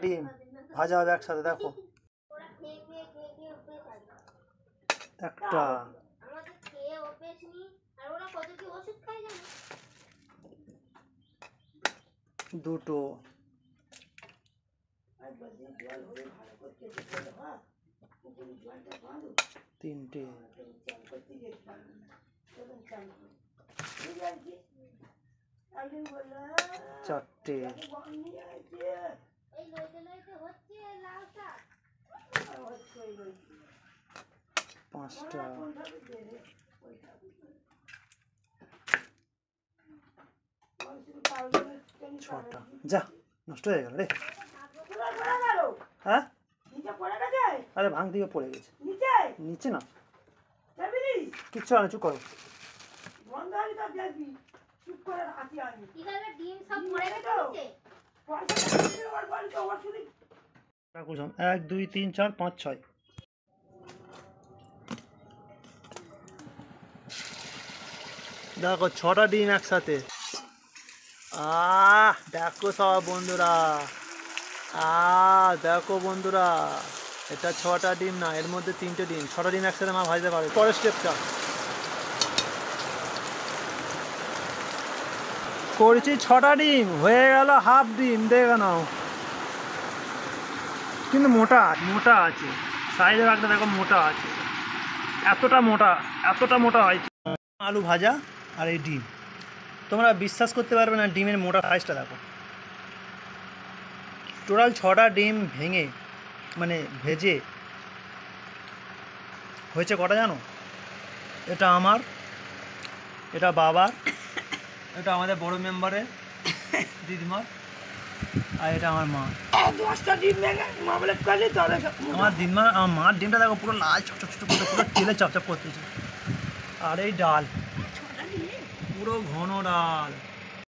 ডিম ভাজা হবে একসাথে, দেখো একটা দুটো তিনটে চারটে পাঁচটা ছটা। যা নষ্ট হয়ে গেল রে। হ্যাঁ আরে ভাঙ দিয়ে পড়ে গেছে নিচে না, কিচ্ছু না, চুপ করো। এক দুই তিন চার পাঁচ ছয়। দেখো ছটা ডিম একসাথে। দেখো সব বন্ধুরা, দেখো বন্ধুরা, এটা ছটা ডিম না, এর মধ্যে তিনটে ডিম। ছটা ডিম একসাথে মা ভাজতে পারে। পরের স্টেপটা করছি, ছটা ডিম হয়ে গেল হাফ ডিম। দেখে নাও, কিন্তু মোটা মোটা আছে, সাইজে রাখতে দেখো মোটা আছে, এতটা মোটা হয়। আলু ভাজা আর এই ডিম, তোমরা বিশ্বাস করতে পারবে না ডিমের মোটা সাইজটা দেখো। টোটাল ছটা ডিম ভেঙে মানে ভেজে হয়েছে কটা জানো? এটা আমার, এটা বাবার, এটা আমাদের বড় মেম্বারের দিদিমার, আর এটা আমার মা। আমার দিদিমা, আমার মার ডিমটা দেখো পুরো লাল চকচক করতে, পুরো তেলে চপচপ করতেছে। আর এই ডাল পুরো ঘন ডাল।